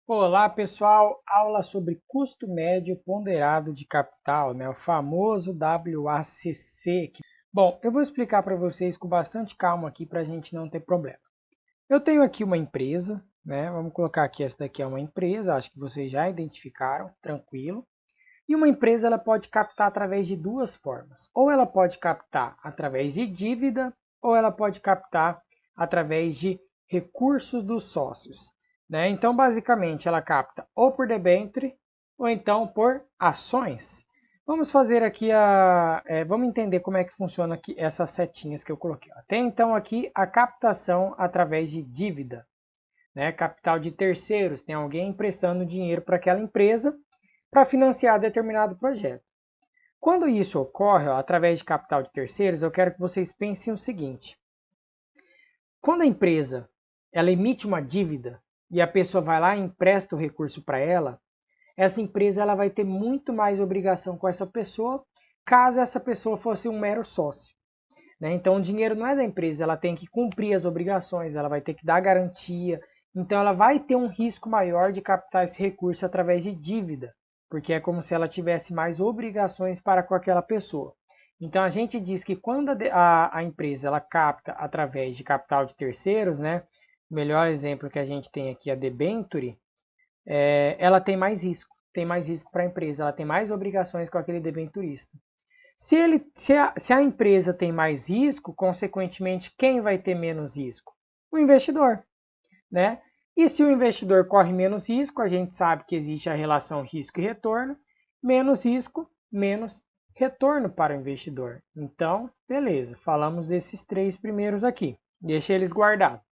Olá pessoal, aula sobre custo médio ponderado de capital, o famoso WACC. Bom, eu vou explicar para vocês com bastante calma aqui para a gente não ter problema. Eu tenho aqui uma empresa, vamos colocar aqui, essa daqui é uma empresa, acho que vocês já identificaram, tranquilo. E uma empresa ela pode captar através de duas formas. Ou ela pode captar através de dívida, ou ela pode captar através de recursos dos sócios. Então, basicamente, ela capta ou por debênture, ou então por ações. Vamos fazer aqui vamos entender como é que funciona aqui essas setinhas que eu coloquei. Tem então aqui a captação através de dívida, capital de terceiros, tem alguém emprestando dinheiro para aquela empresa para financiar determinado projeto. Quando isso ocorre, através de capital de terceiros, eu quero que vocês pensem o seguinte. Quando a empresa ela emite uma dívida e a pessoa vai lá e empresta o recurso para ela, essa empresa ela vai ter muito mais obrigação com essa pessoa, caso essa pessoa fosse um mero sócio. Então o dinheiro não é da empresa, ela tem que cumprir as obrigações, ela vai ter que dar garantia, então ela vai ter um risco maior de captar esse recurso através de dívida, porque é como se ela tivesse mais obrigações para com aquela pessoa. Então a gente diz que quando a empresa ela capta através de capital de terceiros, o melhor exemplo que a gente tem aqui é a debenture, ela tem mais risco para a empresa, ela tem mais obrigações com aquele debenturista. Se a empresa tem mais risco, consequentemente, quem vai ter menos risco? O investidor, E se o investidor corre menos risco, a gente sabe que existe a relação risco e retorno, menos risco, menos retorno para o investidor. Então, beleza, falamos desses três primeiros aqui, deixa eles guardados.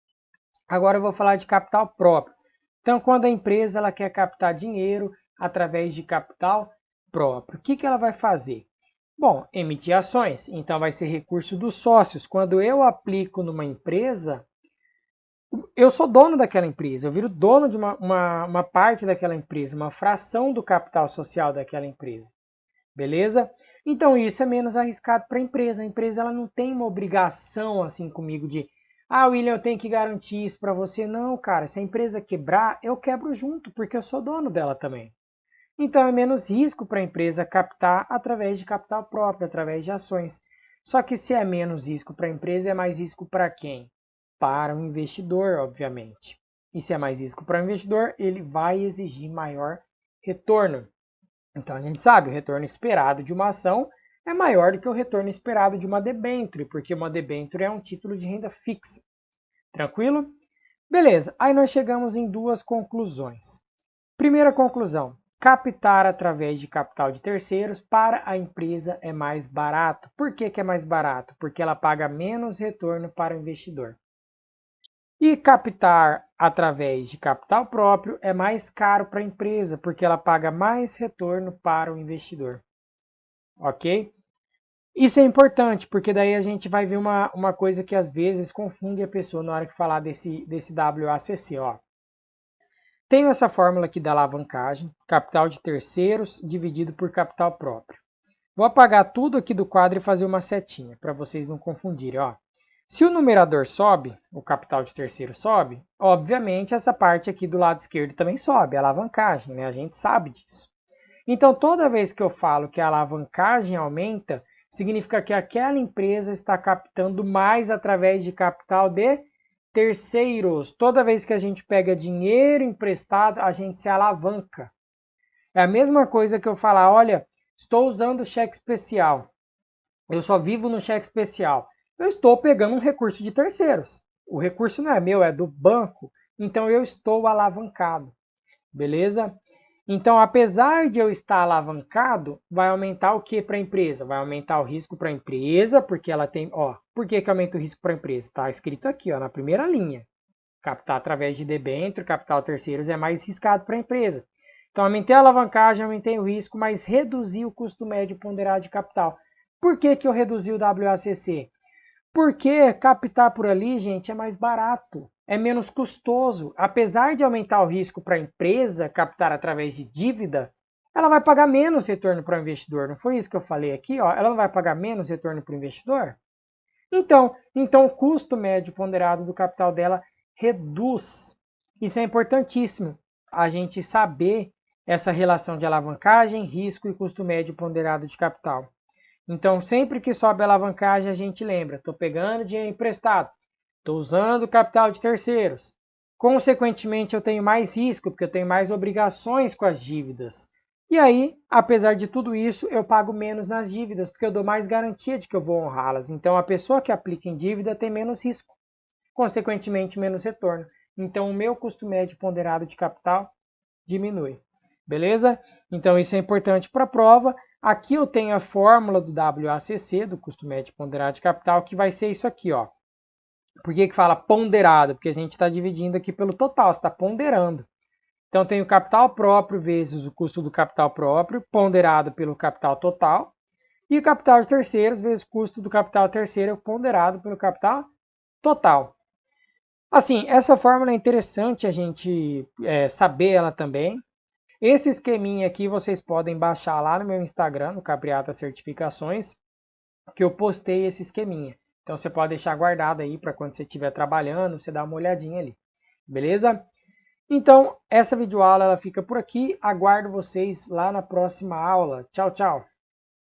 Agora eu vou falar de capital próprio. Então, quando a empresa ela quer captar dinheiro através de capital próprio, o que ela vai fazer? Bom, emitir ações, então vai ser recurso dos sócios. Quando eu aplico numa empresa, eu sou dono daquela empresa, eu viro dono de uma parte daquela empresa, uma fração do capital social daquela empresa. Beleza? Então isso é menos arriscado para a empresa. A empresa ela não tem uma obrigação assim comigo de William, eu tenho que garantir isso para você. Não, cara, se a empresa quebrar, eu quebro junto, porque eu sou dono dela também. Então é menos risco para a empresa captar através de capital próprio, através de ações. Só que se é menos risco para a empresa, é mais risco para quem? Para o investidor, obviamente. E se é mais risco para o investidor, ele vai exigir maior retorno. Então a gente sabe, o retorno esperado de uma ação é maior do que o retorno esperado de uma debênture, porque uma debênture é um título de renda fixa. Tranquilo? Beleza, aí nós chegamos em duas conclusões. Primeira conclusão, captar através de capital de terceiros para a empresa é mais barato. Por que é mais barato? Porque ela paga menos retorno para o investidor. E captar através de capital próprio é mais caro para a empresa, porque ela paga mais retorno para o investidor. Ok? Isso é importante, porque daí a gente vai ver uma coisa que às vezes confunde a pessoa na hora que falar desse WACC. Ó. Tenho essa fórmula aqui da alavancagem, capital de terceiros dividido por capital próprio. Vou apagar tudo aqui do quadro e fazer uma setinha, para vocês não confundirem. Ó. Se o numerador sobe, o capital de terceiro sobe, obviamente essa parte aqui do lado esquerdo também sobe, a alavancagem, a gente sabe disso. Então, toda vez que eu falo que a alavancagem aumenta, significa que aquela empresa está captando mais através de capital de terceiros. Toda vez que a gente pega dinheiro emprestado, a gente se alavanca. É a mesma coisa que eu falar, olha, estou usando cheque especial. Eu só vivo no cheque especial. Eu estou pegando um recurso de terceiros. O recurso não é meu, é do banco. Então eu estou alavancado. Beleza? Então, apesar de eu estar alavancado, vai aumentar o que para a empresa? Vai aumentar o risco para a empresa, porque ela tem... por que aumenta o risco para a empresa? Está escrito aqui, na primeira linha. Captar através de debênture, capital terceiros é mais riscado para a empresa. Então, aumentei a alavancagem, aumentei o risco, mas reduzi o custo médio ponderado de capital. Por que eu reduzi o WACC? Porque captar por ali, gente, é mais barato, é menos custoso. Apesar de aumentar o risco para a empresa captar através de dívida, ela vai pagar menos retorno para o investidor. Não foi isso que eu falei aqui? Ela não vai pagar menos retorno para o investidor? Então o custo médio ponderado do capital dela reduz. Isso é importantíssimo. a gente saber essa relação de alavancagem, risco e custo médio ponderado de capital. Então, sempre que sobe a alavancagem, a gente lembra, estou pegando dinheiro emprestado, estou usando capital de terceiros. Consequentemente, eu tenho mais risco, porque eu tenho mais obrigações com as dívidas. E aí, apesar de tudo isso, eu pago menos nas dívidas, porque eu dou mais garantia de que eu vou honrá-las. Então, a pessoa que aplica em dívida tem menos risco, consequentemente, menos retorno. Então, o meu custo médio ponderado de capital diminui. Beleza? Então, isso é importante para a prova. Aqui eu tenho a fórmula do WACC, do custo médio ponderado de capital, que vai ser isso aqui, ó. Por que fala ponderado? Porque a gente está dividindo aqui pelo total, está ponderando. Então, tem o capital próprio vezes o custo do capital próprio, ponderado pelo capital total, e o capital de terceiros vezes o custo do capital terceiro, ponderado pelo capital total. Assim, essa fórmula é interessante a gente saber ela também. Esse esqueminha aqui vocês podem baixar lá no meu Instagram, no Capriata Certificações, que eu postei esse esqueminha. Então você pode deixar guardado aí para quando você estiver trabalhando, você dar uma olhadinha ali. Beleza? Então, essa videoaula ela fica por aqui. Aguardo vocês lá na próxima aula. Tchau, tchau!